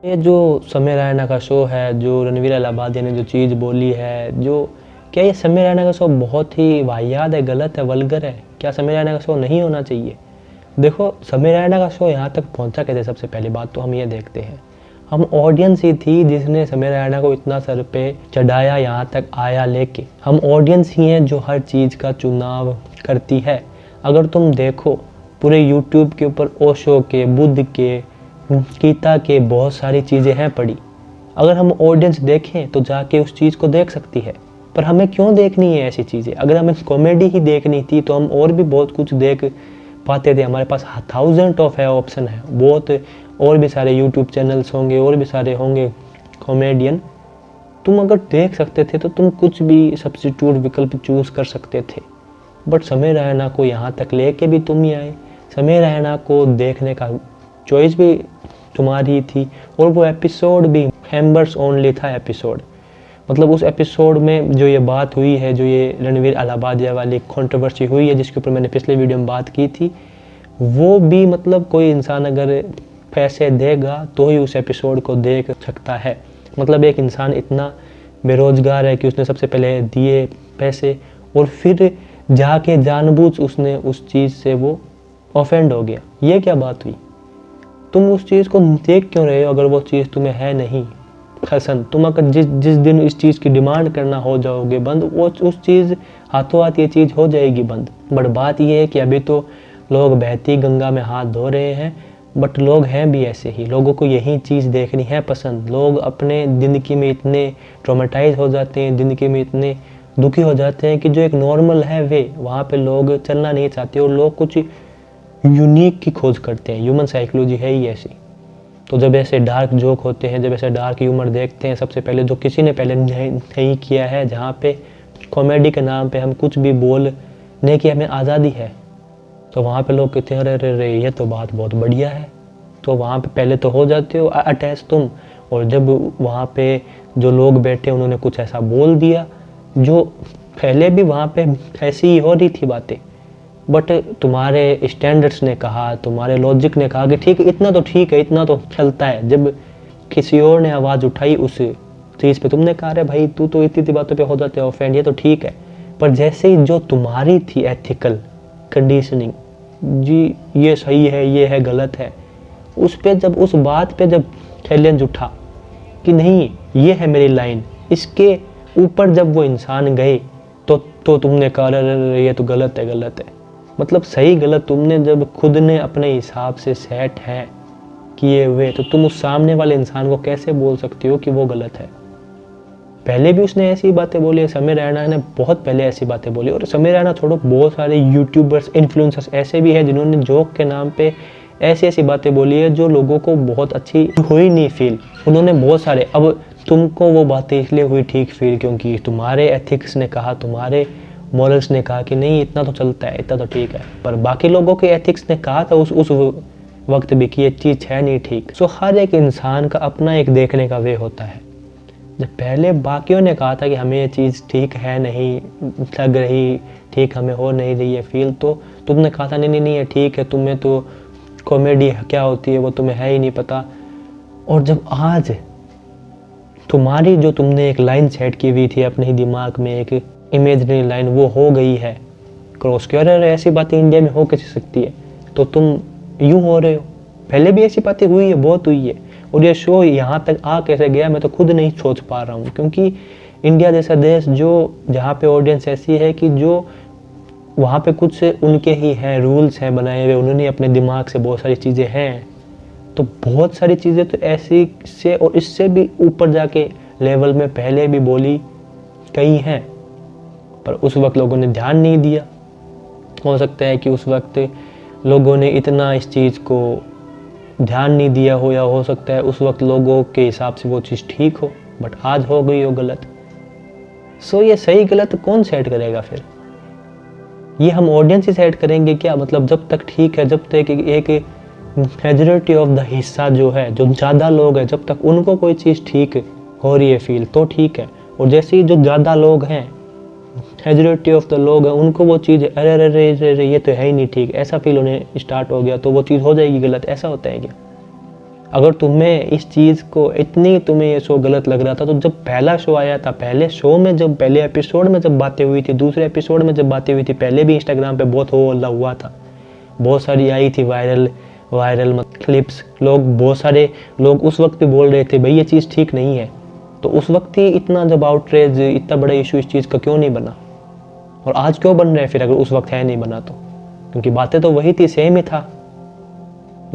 ये जो समय रैना का शो है, जो रणवीर अलाहाबादी ने जो चीज़ बोली है, जो क्या ये समय रैना का शो बहुत ही वाहियात है, गलत है, वल्गर है? क्या समय रैना का शो नहीं होना चाहिए? देखो, समय रैना का शो यहाँ तक पहुँचा कैसे? सबसे पहली बात तो हम ये देखते हैं, हम ऑडियंस ही थी जिसने समय रैना को इतना सर पे चढ़ाया, यहाँ तक आया लेके। हम ऑडियंस ही हैं जो हर चीज़ का चुनाव करती है। अगर तुम देखो पूरे यूट्यूब के ऊपर ओशो के, बुद्ध के, गीता के बहुत सारी चीज़ें हैं पड़ी। अगर हम ऑडियंस देखें तो जाके उस चीज़ को देख सकती है, पर हमें क्यों देखनी है ऐसी चीज़ें? अगर हमें कॉमेडी ही देखनी थी तो हम और भी बहुत कुछ देख पाते थे। हमारे पास थाउजेंड ऑफ है ऑप्शन है, बहुत और भी सारे यूट्यूब चैनल्स होंगे, और भी सारे होंगे कॉमेडियन। तुम अगर देख सकते थे तो तुम कुछ भी सब्स्टिट्यूट विकल्प चूज़ कर सकते थे। बट समय रैना को यहाँ तक लेके भी तुम ही आए। समय रैना को देखने का चॉइस भी तुम्हारी थी, और वो एपिसोड भी मेंबर्स ओनली था एपिसोड। मतलब उस एपिसोड में जो ये बात हुई है, जो ये रणवीर अलाहाबादिया वाली कंट्रोवर्सी हुई है, जिसके ऊपर मैंने पिछले वीडियो में बात की थी, वो भी मतलब कोई इंसान अगर पैसे देगा तो ही उस एपिसोड को देख सकता है। मतलब एक इंसान इतना बेरोजगार है कि उसने सबसे पहले दिए पैसे, और फिर जाके जानबूझ उसने उस चीज़ से वो ऑफेंड हो गया। ये क्या बात हुई? तुम उस चीज़ को देख क्यों रहे हो अगर वो चीज़ तुम्हें है नहीं पसंद? तुम अगर जिस दिन इस चीज़ की डिमांड करना हो जाओगे बंद, वो उस चीज़ हाथों हाथ ये चीज़ हो जाएगी बंद। बट बात ये है कि अभी तो लोग बहती गंगा में हाथ धो रहे हैं, बट लोग हैं भी ऐसे ही। लोगों को यही चीज़ देखनी है पसंद। लोग अपने ज़िंदगी में इतने ट्रॉमेटाइज हो जाते हैं, ज़िंदगी में इतने दुखी हो जाते हैं कि जो एक नॉर्मल है वे वहाँ पे लोग चलना नहीं चाहते, और लोग कुछ यूनिक की खोज करते हैं। ह्यूमन साइकोलॉजी है ही ऐसी। तो जब ऐसे डार्क जोक होते हैं, जब ऐसे डार्क ह्यूमर देखते हैं, सबसे पहले जो किसी ने पहले नहीं किया है, जहाँ पे कॉमेडी के नाम पे हम कुछ भी बोलने की हमें आज़ादी है, तो वहाँ पे लोग कहते हैं अरे अरे अरे ये तो बात बहुत बढ़िया है। तो वहाँ पे पहले तो हो जाते हो अटैच तुम, और जब वहाँ पे जो लोग बैठे उन्होंने कुछ ऐसा बोल दिया जो पहले भी वहाँ पे ऐसी ही हो रही थी बातें, बट तुम्हारे स्टैंडर्ड्स ने कहा, तुम्हारे लॉजिक ने कहा कि ठीक है, इतना तो ठीक है, इतना तो चलता है। जब किसी और ने आवाज़ उठाई उस चीज़ पे, तुमने कहा अरे भाई तू तो इतनी बातों पे हो जाते हो ऑफेंड, ये तो ठीक है। पर जैसे ही जो तुम्हारी थी एथिकल कंडीशनिंग, जी ये सही है, ये है गलत है, उस पे जब उस बात पे जब चैलेंज उठा कि नहीं ये है मेरी लाइन, इसके ऊपर जब वो इंसान गए तो तुमने कहा अरे ये तो गलत है, गलत है। मतलब सही गलत तुमने जब खुद ने अपने हिसाब से सेट है किए हुए, तो तुम उस सामने वाले इंसान को कैसे बोल सकते हो कि वो गलत है? पहले भी उसने ऐसी बातें बोली है, समय रैना ने बहुत पहले ऐसी बातें बोली। और समय रैना छोड़ो, बहुत सारे यूट्यूबर्स, इन्फ्लुएंसर्स ऐसे भी हैं जिन्होंने जोक के नाम पे ऐसी ऐसी बातें बोली है जो लोगों को बहुत अच्छी हुई नहीं फील। उन्होंने बहुत सारे, अब तुमको वो बातें इसलिए हुई ठीक फील क्योंकि तुम्हारे एथिक्स ने कहा, तुम्हारे मॉरल्स ने कहा कि नहीं इतना तो चलता है, इतना तो ठीक है। पर बाकी लोगों के एथिक्स ने कहा था उस वक्त भी कि ये चीज़ है नहीं ठीक। सो हर एक इंसान का अपना एक देखने का वे होता है। जब पहले बाकियों ने कहा था कि हमें ये चीज़ ठीक है नहीं लग रही, ठीक हमें हो नहीं रही है फील, तो तुमने कहा था नहीं नहीं नहीं ये ठीक है, तुम्हें तो कॉमेडी क्या होती है वो तुम्हें है ही नहीं पता। और जब आज तुम्हारी जो तुमने एक लाइन सेट की हुई थी अपने ही दिमाग में, एक इमेजिनरी लाइन, वो हो गई है क्रॉस की, और ऐसी बातें इंडिया में हो कैसे सकती है? तो तुम यूं हो रहे हो। पहले भी ऐसी बातें हुई है, बहुत हुई है। और ये शो यहाँ तक आ कैसे गया मैं तो खुद नहीं सोच पा रहा हूँ, क्योंकि इंडिया जैसा देश जो जहाँ पे ऑडियंस ऐसी है कि जो वहाँ पे कुछ उनके ही हैं, रूल्स हैं बनाए हुए, उन्होंने अपने दिमाग से बहुत सारी चीज़ें हैं। तो बहुत सारी चीज़ें तो ऐसी से और इससे भी ऊपर जाके लेवल में पहले भी बोली कई हैं, पर उस वक्त लोगों ने ध्यान नहीं दिया। हो सकता है कि उस वक्त लोगों ने इतना इस चीज़ को ध्यान नहीं दिया हो, या हो सकता है उस वक्त लोगों के हिसाब से वो चीज़ ठीक हो, बट आज हो गई हो गलत। सो ये सही गलत कौन सेट करेगा फिर? ये हम ऑडियंस ही सेट करेंगे क्या? मतलब जब तक ठीक है, जब तक एक मेजॉरिटी ऑफ द हिस्सा जो है, जो ज़्यादा लोग हैं, जब तक उनको कोई चीज़ ठीक हो रही है फील तो ठीक है। और जैसे ही जो ज़्यादा लोग हैं, मेजॉरिटी ऑफ द लोग हैं, उनको वो चीज़ अरे अरे अरे ये तो है ही नहीं ठीक, ऐसा फील होने स्टार्ट हो गया, तो वो चीज़ हो जाएगी गलत। ऐसा होता है क्या? अगर तुम्हें इस चीज़ को इतनी तुम्हें ये शो गलत लग रहा था तो जब पहला शो आया था, पहले शो में जब पहले एपिसोड में जब बातें हुई थी, दूसरे एपिसोड में जब बातें हुई थी, पहले भी इंस्टाग्राम पे बहुत हो हल्ला हुआ था, बहुत सारी आई थी वायरल क्लिप्स, बहुत सारे लोग उस वक्त भी बोल रहे थे भाई ये चीज़ ठीक नहीं है। तो उस वक्त ही इतना जब आउटरेज, इतना बड़ा इशू इस चीज़ का क्यों नहीं बना, और आज क्यों बन रहा है फिर अगर उस वक्त है नहीं बना तो? क्योंकि बातें तो वही थी, सेम ही था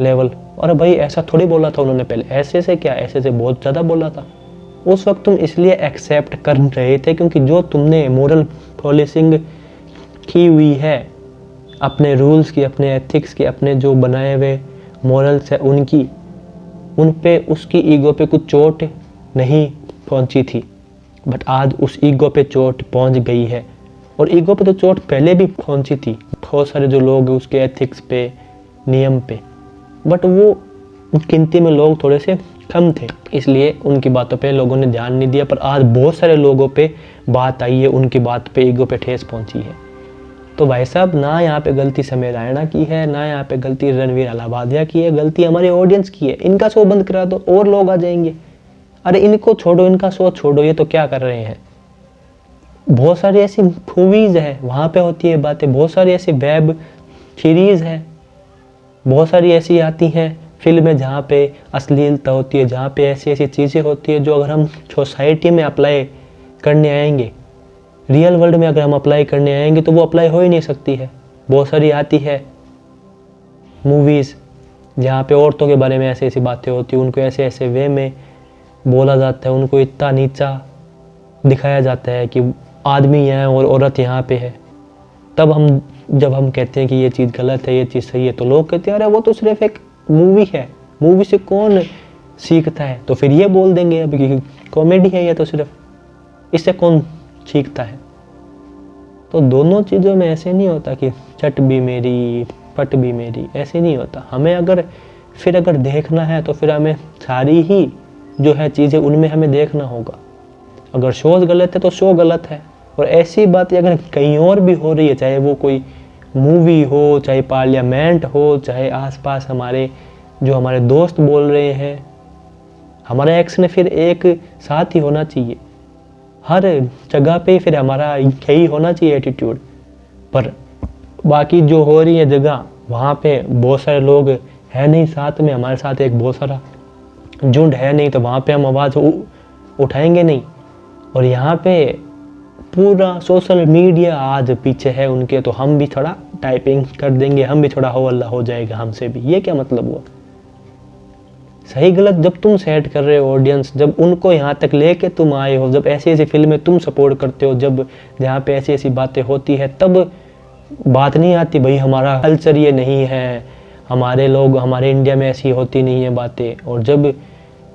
लेवल। और भाई ऐसा थोड़ी बोला था उन्होंने पहले, ऐसे से क्या, ऐसे से बहुत ज़्यादा बोला था। उस वक्त तुम इसलिए एक्सेप्ट कर रहे थे क्योंकि जो तुमने मोरल पॉलिसिंग की हुई है, अपने रूल्स की, अपने एथिक्स की, अपने जो बनाए हुए मॉरल्स है उनकी, उन पे उसकी ईगो पे कुछ चोट नहीं पहुंची थी। बट आज उस ईगो पे चोट पहुंच गई है, और ईगो पे तो चोट पहले भी पहुंची थी बहुत सारे जो लोग उसके एथिक्स पे, नियम पे, बट वो गिनती में लोग थोड़े से कम थे, इसलिए उनकी बातों पे लोगों ने ध्यान नहीं दिया। पर आज बहुत सारे लोगों पे बात आई है, उनकी बात पे ईगो पे ठेस पहुंची है। तो भाई साहब, ना यहाँ पे गलती समय रायना की है, ना यहाँ पे गलती रणवीर अलाहाबादिया की है, गलती हमारे ऑडियंस की है। इनका शो बंद करा दो और लोग आ जाएंगे। अरे इनको छोड़ो, इनका शो छोड़ो, ये तो क्या कर रहे हैं। बहुत सारी ऐसी मूवीज़ है वहाँ पे होती है बातें, बहुत सारी ऐसी वेब सीरीज़ है, बहुत सारी ऐसी आती हैं फिल्में जहाँ पे अश्लीलता होती है, जहाँ पे ऐसी ऐसी चीज़ें होती है जो अगर हम सोसाइटी में अप्लाई करने आएंगे, रियल वर्ल्ड में अगर हम अप्लाई करने आएंगे तो वो अप्लाई हो ही नहीं सकती है। बहुत सारी आती है मूवीज़ जहाँ पे औरतों के बारे में ऐसी ऐसी बातें होती हैं, उनको ऐसे ऐसे वे में बोला जाता है, उनको इतना नीचा दिखाया जाता है कि आदमी यहाँ और औरत यहाँ पे है। तब जब हम कहते हैं कि ये चीज़ गलत है, ये चीज़ सही है, तो लोग कहते हैं अरे वो तो सिर्फ एक मूवी है, मूवी से कौन सीखता है। तो फिर ये बोल देंगे अब कि कॉमेडी है, ये तो सिर्फ, इससे कौन सीखता है। तो दोनों चीज़ों में ऐसे नहीं होता कि चट भी मेरी पट भी मेरी, ऐसे नहीं होता। हमें अगर देखना है तो फिर हमें सारी ही जो है चीज़ें उनमें हमें देखना होगा। अगर शोज गलत है तो शो गलत है, और ऐसी बातें अगर कहीं और भी हो रही है, चाहे वो कोई मूवी हो, चाहे पार्लियामेंट हो, चाहे आसपास हमारे दोस्त बोल रहे हैं, हमारा एक्शन फिर एक साथ ही होना चाहिए। हर जगह पे फिर हमारा यही होना चाहिए एटीट्यूड। पर बाकी जो हो रही है जगह, वहाँ पे बहुत सारे लोग हैं नहीं साथ में, हमारे साथ एक बहुत सारा झुंड है नहीं, तो वहाँ पे हम आवाज़ उठाएंगे नहीं। और यहाँ पे पूरा सोशल मीडिया आज पीछे है उनके, तो हम भी थोड़ा टाइपिंग कर देंगे, हम भी थोड़ा हो हल्ला हो जाएगा हमसे भी। ये क्या मतलब हुआ? सही गलत जब तुम सेट कर रहे हो ऑडियंस, जब उनको यहाँ तक लेके तुम आए हो, जब ऐसी ऐसी फिल्में तुम सपोर्ट करते हो, जब जहाँ पे ऐसी ऐसी बातें होती है, तब बात नहीं आती भाई हमारा कल्चर ये नहीं है, हमारे लोग, हमारे इंडिया में ऐसी होती नहीं है बातें। और जब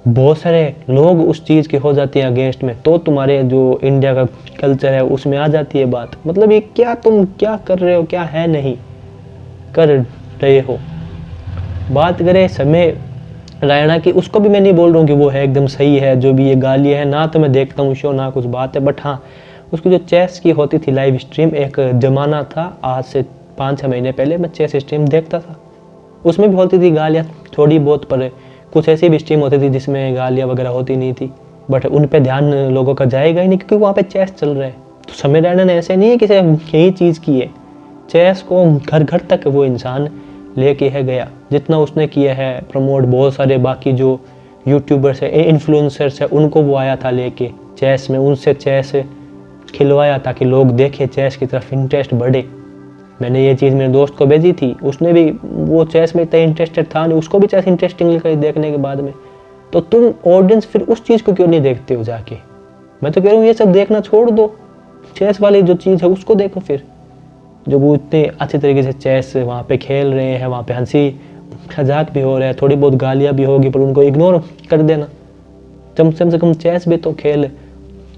बहुत सारे लोग उस चीज़ के हो जाते हैं अगेंस्ट में, तो तुम्हारे जो इंडिया का कल्चर है उसमें आ जाती है बात। मतलब ये क्या, तुम क्या कर रहे हो, क्या है नहीं कर रहे हो। बात करें समय रायना की, उसको भी मैं नहीं बोल रहा हूँ कि वो है एकदम सही है, जो भी ये गालियाँ है ना, तो मैं देखता हूँ शो ना कुछ बात है। बट हाँ, उसकी जो चेस की होती थी लाइव स्ट्रीम, एक ज़माना था आज से 5-6 महीने पहले मैं चेस स्ट्रीम देखता था, उसमें भी होती थी गालियाँ थोड़ी बहुत, पर कुछ ऐसी भी स्ट्रीम होती थी जिसमें गालियाँ वगैरह होती नहीं थी। बट उन पे ध्यान लोगों का जाएगा ही नहीं, क्योंकि वहाँ पे चेस चल रहा है। तो समय रायना ने ऐसे नहीं है कि सिर्फ यही चीज़ की है, चेस को घर घर तक वो इंसान लेके है गया। जितना उसने किया है प्रमोट, बहुत सारे बाकी जो यूट्यूबर्स है, इन्फ्लुएंसर्स है, उनको वो आया था लेके चेस में, उनसे चेस खिलवाया ताकि लोग देखें, चेस की तरफ इंटरेस्ट बढ़े। मैंने ये चीज़ मेरे दोस्त को भेजी थी, उसने भी, वो चेस में इतना इंटरेस्टेड था नहीं, उसको भी चेस इंटरेस्टिंग लगा देखने के बाद में। तो तुम ऑडियंस फिर उस चीज़ को क्यों नहीं देखते हो जाके? मैं तो कह रहा हूँ ये सब देखना छोड़ दो, चेस वाली जो चीज़ है उसको देखो। फिर जो वो इतने अच्छे तरीके से चेस वहाँ पे खेल रहे हैं, वहाँ पे हंसी मजाक भी हो रहा है, थोड़ी बहुत गालियाँ भी होगी, पर उनको इग्नोर कर देना। कम से कम चेस भी तो खेल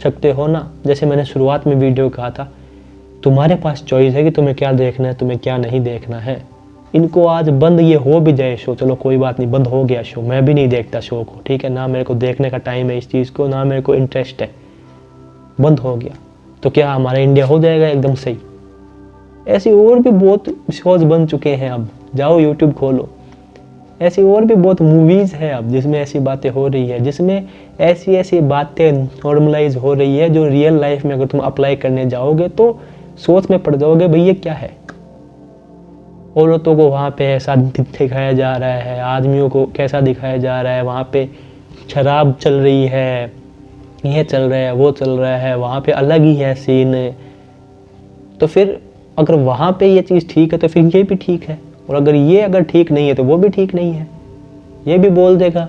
सकते हो ना। जैसे मैंने शुरुआत में वीडियो कहा था, तुम्हारे पास चॉइस है कि तुम्हें क्या देखना है, तुम्हें क्या नहीं देखना है। इनको आज बंद ये हो भी जाए शो, चलो कोई बात नहीं, बंद हो गया शो, मैं भी नहीं देखता शो को, ठीक है ना, मेरे को देखने का टाइम है इस चीज़ को, ना मेरे को इंटरेस्ट है, बंद हो गया, तो क्या हमारा इंडिया हो जाएगा एकदम सही? ऐसे और भी बहुत शोज बन चुके हैं। अब जाओ यूट्यूब खोलो, ऐसी और भी बहुत मूवीज़ है अब जिसमें ऐसी बातें हो रही है, जिसमें ऐसी ऐसी बातें नॉर्मलाइज हो रही है जो रियल लाइफ में अगर तुम अप्लाई करने जाओगे तो सोच में पड़ जाओगे भाई ये क्या है। औरतों को वहाँ पे ऐसा दिखाया जा रहा है, आदमियों को कैसा दिखाया जा रहा है, वहाँ पे शराब चल रही है, ये चल रहा है, वो चल रहा है, वहाँ पे अलग ही है सीन। तो फिर अगर वहाँ पे ये चीज़ ठीक है तो फिर ये भी ठीक है, और अगर ठीक नहीं है तो वो भी ठीक नहीं है। ये भी बोल देगा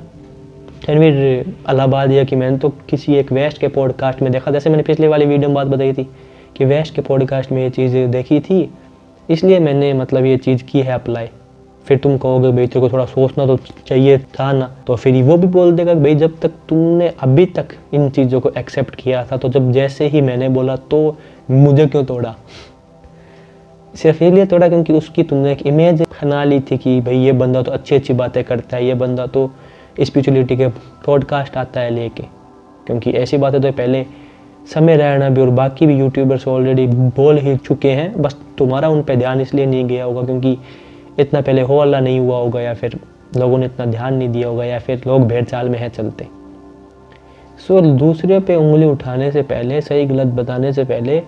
रणवीर इलाहाबादिया की मैंने तो किसी एक वेस्ट के पॉडकास्ट में देखा, जैसे मैंने पिछले वाली वीडियो में बात बताई थी कि वेस्ट के पॉडकास्ट में ये चीज़ देखी थी, इसलिए मैंने मतलब ये चीज़ की है अप्लाई। फिर तुम कहोगे भाई तेरे को थोड़ा सोचना तो चाहिए था ना, तो फिर वो भी बोल देगा भाई जब तक तुमने अभी तक इन चीज़ों को एक्सेप्ट किया था, तो जब जैसे ही मैंने बोला तो मुझे क्यों तोड़ा। सिर्फ इसलिए तोड़ा क्योंकि उसकी तुमने एक इमेज बना ली थी कि भाई ये बंदा तो अच्छी अच्छी बातें करता है, ये बंदा तो स्पिरिचुअलिटी के पॉडकास्ट आता है लेके। क्योंकि ऐसी बातें तो पहले समय रैना भी और बाकी भी यूट्यूबर्स ऑलरेडी बोल ही चुके हैं, बस तुम्हारा उन पे ध्यान इसलिए नहीं गया होगा क्योंकि इतना पहले हो अल्लाह नहीं हुआ होगा, या फिर लोगों ने इतना ध्यान नहीं दिया होगा, या फिर लोग भेड़ चाल में है चलते। सो दूसरे पे उंगली उठाने से पहले, सही गलत बताने से पहले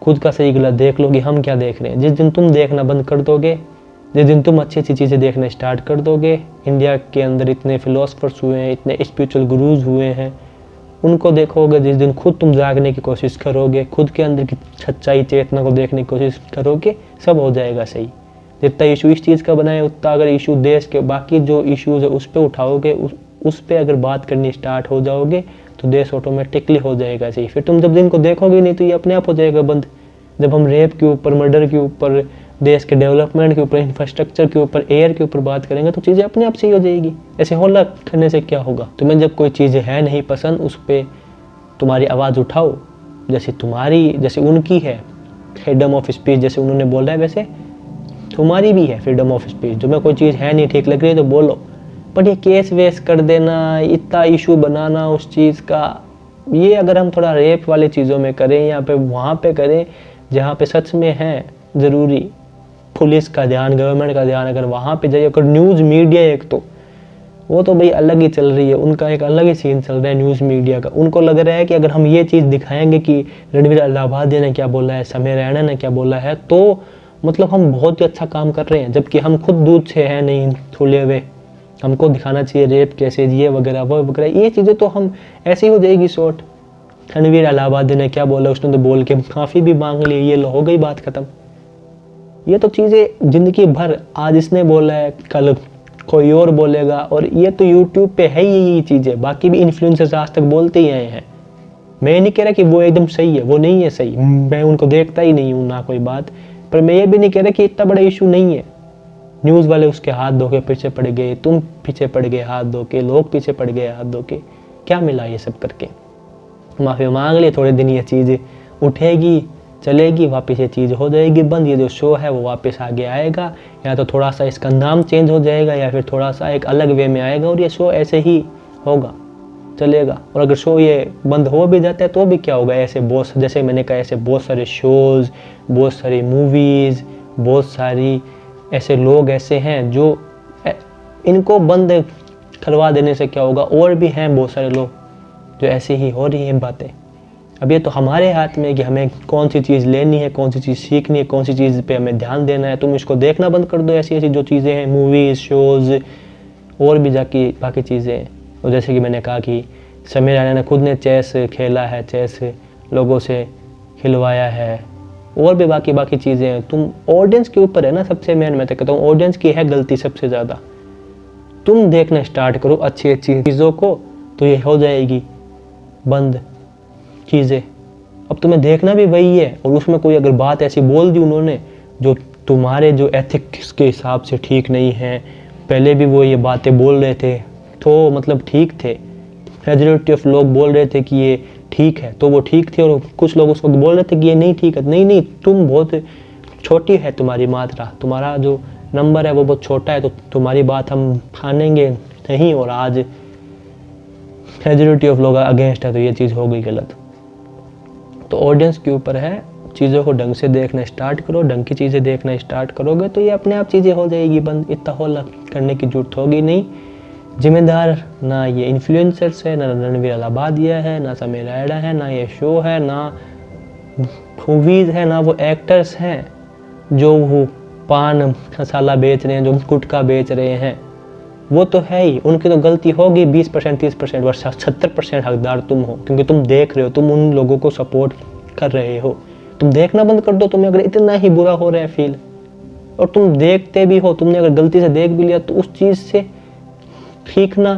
खुद का सही गलत देख लो कि हम क्या देख रहे हैं। जिस दिन तुम देखना बंद कर दोगे, जिस दिन तुम अच्छी अच्छी चीज़ें देखना स्टार्ट कर दोगे, इंडिया के अंदर इतने फिलोसफर्स हुए हैं, इतने स्पिरिचुअल गुरुज हुए हैं, उनको देखोगे, जिस दिन खुद तुम जागने की कोशिश करोगे, खुद के अंदर की सच्चाई चेतना को देखने की कोशिश करोगे, सब हो जाएगा सही। जितना इशू इस चीज़ का बनाए उतना अगर इशू देश के बाकी जो इश्यूज है उस पर उठाओगे, उस पर अगर बात करनी स्टार्ट हो जाओगे तो देश ऑटोमेटिकली हो जाएगा सही। फिर तुम जब दिन को देखोगे नहीं तो ये अपने आप हो जाएगा बंद। जब हम रेप के ऊपर, मर्डर के ऊपर, देश के डेवलपमेंट के ऊपर, इंफ्रास्ट्रक्चर के ऊपर, एयर के ऊपर बात करेंगे तो चीज़ें अपने आप सही हो जाएगी। ऐसे हौला करने से क्या होगा। तुम्हें जब कोई चीज़ है नहीं पसंद, उस पर तुम्हारी आवाज़ उठाओ, जैसे उनकी है फ्रीडम ऑफ स्पीच, जैसे उन्होंने बोला है वैसे तुम्हारी भी है फ्रीडम ऑफ स्पीच। जो मैं कोई चीज़ है नहीं ठीक लग रही है तो बोलो, बट ये केस वेस कर देना, इतना इशू बनाना उस चीज़ का, ये अगर हम थोड़ा रेप वाली चीज़ों में करें या पे वहाँ पे करें जहाँ पे सच में है ज़रूरी पुलिस का ध्यान, गवर्नमेंट का ध्यान, अगर वहाँ पे जाइए, अगर न्यूज़ मीडिया एक तो वो तो भाई अलग ही चल रही है, उनका एक अलग ही सीन चल रहा है न्यूज़ मीडिया का। उनको लग रहा है कि अगर हम ये चीज़ दिखाएंगे कि रणवीर इलाहाबादिया ने क्या बोला है, समय रैना ने क्या बोला है, तो मतलब हम बहुत ही अच्छा काम कर रहे हैं, जबकि हम खुद दूध से हैं नहीं खुले हुए। हमको दिखाना चाहिए रेप कैसे ये वगैरह वो वगैरह, ये चीज़ें तो हम ऐसे ही हो जाएगी शॉर्ट। रणवीर इलाहाबादिया ने क्या बोला, उसने तो बोल के काफ़ी भी मांग ली, ये हो गई बात ख़त्म। ये तो चीज़ें ज़िंदगी भर, आज इसने बोला है कल कोई और बोलेगा, और ये तो यूट्यूब पे है ही ये चीज़ें। बाकी भी इन्फ्लुएंसर्स आज तक बोलते ही आए हैं। मैं नहीं कह रहा कि वो एकदम सही है, वो नहीं है सही, मैं उनको देखता ही नहीं हूँ ना कोई बात, पर मैं ये भी नहीं कह रहा कि इतना बड़ा इशू नहीं है। न्यूज़ वाले उसके हाथ धो के पीछे पड़ गए, तुम पीछे पड़ गए हाथ धो के, लोग पीछे पड़ गए हाथ धो के, क्या मिला ये सब करके। माफ़ी मांग ली, थोड़े दिन ये चीज़ उठेगी चलेगी, वापस ये चीज़ हो जाएगी बंद। ये जो शो है वो वापस आगे आएगा, या तो थोड़ा सा इसका नाम चेंज हो जाएगा या फिर थोड़ा सा एक अलग वे में आएगा, और ये शो ऐसे ही होगा चलेगा। और अगर शो ये बंद हो भी जाता है तो भी क्या होगा, ऐसे बहुत, जैसे मैंने कहा, ऐसे बहुत सारे शोज़, बहुत सारी मूवीज़, बहुत सारी ऐसे लोग ऐसे हैं जो इनको बंद करवा देने से क्या होगा। और भी हैं बहुत सारे लोग जो ऐसे ही हो रही हैं बातें। अब ये तो हमारे हाथ में है कि हमें कौन सी चीज़ लेनी है, कौन सी चीज़ सीखनी है, कौन सी चीज़ पे हमें ध्यान देना है। तुम इसको देखना बंद कर दो, ऐसी ऐसी जो चीज़ें हैं, मूवीज़, शोज़, और भी जाके बाकी चीज़ें हैं। और जैसे कि मैंने कहा कि समय रैना ने खुद ने चेस खेला है, चेस लोगों से खिलवाया है, और भी बाकी चीज़ें हैं। तुम ऑडियंस के ऊपर है ना, सबसे मेन मैं तो कहता हूँ ऑडियंस की है गलती सबसे ज़्यादा। तुम देखना स्टार्ट करो अच्छी अच्छी चीज़ों को, तो ये हो जाएगी बंद चीज़ें। अब तुम्हें देखना भी वही है, और उसमें कोई अगर बात ऐसी बोल दी उन्होंने जो तुम्हारे जो एथिक्स के हिसाब से ठीक नहीं है, पहले भी वो ये बातें बोल रहे थे तो मतलब ठीक थे, मेजॉरिटी ऑफ लोग बोल रहे थे कि ये ठीक है तो वो ठीक थे, और कुछ लोग उसको बोल रहे थे कि ये नहीं ठीक है। नहीं, तुम बहुत छोटी है तुम्हारी मात्रा, तुम्हारा जो नंबर है वो बहुत छोटा है, तो तुम्हारी बात हम ठानेंगे नहीं, और आज मेजॉरिटी ऑफ लोग अगेंस्ट है, तो ये चीज़ हो गई गलत। तो ऑडियंस के ऊपर है, चीज़ों को ढंग से देखना स्टार्ट करो, ढंग की चीज़ें देखना स्टार्ट करोगे तो ये अपने आप चीज़ें हो जाएगी बंद। इतना हौला करने की जरूरत होगी नहीं। जिम्मेदार ना ये इन्फ्लुएंसर्स है, ना रणवीर अलाहाबादिया है, ना समीर रायडा है, ना ये शो है, ना मूवीज़ है, ना वो एक्टर्स हैं जो वो पान मसाला बेच रहे हैं, जो गुटखा बेच रहे हैं। वो तो है ही, उनकी तो गलती होगी 20% 30%, और 70% हकदार तुम हो, क्योंकि तुम देख रहे हो, तुम उन लोगों को सपोर्ट कर रहे हो। तुम देखना बंद कर दो। तुम्हें अगर इतना ही बुरा हो रहा है फील, और तुम देखते भी हो, तुमने अगर गलती से देख भी लिया, तो उस चीज़ से सीखना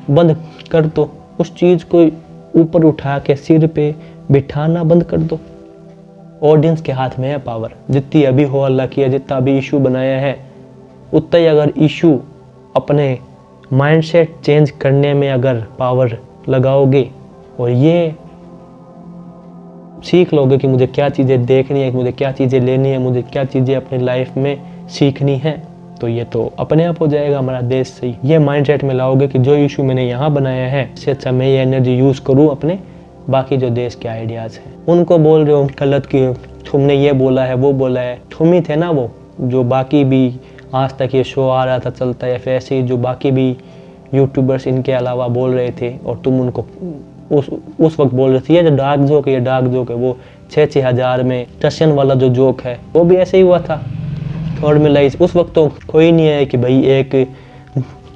बंद कर दो। उस चीज़ को ऊपर उठा के सिर पे बिठाना बंद कर दो। ऑडियंस के हाथ में है पावर। जितनी अभी हो अल्लाह की है, जितना अभी इशू बनाया है, उतना ही अगर इशू अपने माइंडसेट चेंज करने में अगर पावर लगाओगे और ये सीख लोगे कि मुझे क्या चीज़ें देखनी है, मुझे क्या चीज़ें लेनी है, मुझे क्या चीज़ें अपनी लाइफ में सीखनी है, तो ये तो अपने आप हो जाएगा हमारा देश सही। ये माइंडसेट में लाओगे कि जो इशू मैंने यहाँ बनाया है, इससे अच्छा मैं ये एनर्जी यूज़ करूँ अपने बाकी जो देश के आइडियाज़ हैं। उनको बोल रहे हो गलत कि तुमने ये बोला है, वो बोला है। तुम ही थे ना वो जो बाकी भी आज तक ये शो आ रहा था चलता है, फिर ऐसे ही जो बाकी भी यूट्यूबर्स इनके अलावा बोल रहे थे, और तुम उनको उस वक्त बोल रहे थे ये जो डार्क जोक है, ये डार्क जोक है। वो 6-6 हज़ार में टशन वाला जो जोक है वो भी ऐसे ही हुआ था। थर्ड में लाइस उस वक्त तो कोई नहीं है कि भाई एक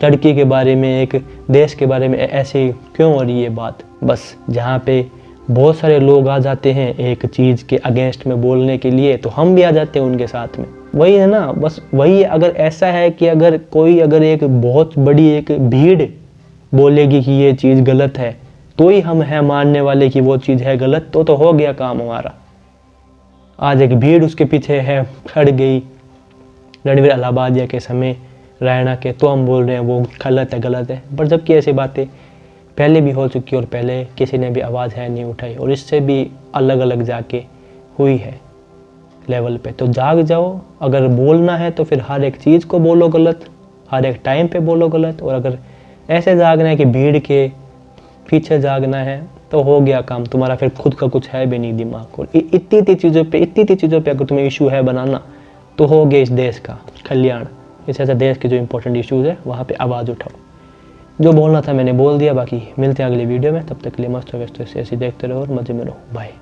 लड़की के बारे में, एक देश के बारे में ऐसे क्यों हो रही है बात। बस जहाँ पे बहुत सारे लोग आ जाते हैं एक चीज़ के अगेंस्ट में बोलने के लिए, तो हम भी आ जाते हैं उनके साथ में। वही है ना, बस वही। अगर ऐसा है कि अगर कोई अगर एक बहुत बड़ी एक भीड़ बोलेगी कि ये चीज़ गलत है, तो ही हम हैं मानने वाले कि वो चीज़ है गलत, तो हो गया काम हमारा। आज एक भीड़ उसके पीछे है, खड़ गई रणवीर अलाहाबादिया के समय रायना के, तो हम बोल रहे हैं वो गलत है गलत है। पर जबकि ऐसी बातें पहले भी हो चुकी और पहले किसी ने भी आवाज़ है नहीं उठाई, और इससे भी अलग अलग जाके हुई है लेवल पे। तो जाग जाओ। अगर बोलना है तो फिर हर एक चीज़ को बोलो गलत, हर एक टाइम पे बोलो गलत। और अगर ऐसे जागना है कि भीड़ के पीछे जागना है, तो हो गया काम तुम्हारा। फिर खुद का कुछ है भी नहीं दिमाग। और इतनी चीज़ों पे अगर तुम्हें इशू है बनाना, तो हो गया इस देश का कल्याण। इस ऐसा देश के जो इंपॉर्टेंट इश्यूज़ है वहाँ पे आवाज़ उठाओ। जो बोलना था मैंने बोल दिया। बाकी मिलते हैं अगली वीडियो में, तब तक के लिए मस्त हो व्यस्त ऐसे देखते रहो और मज़े में रहो। बाय।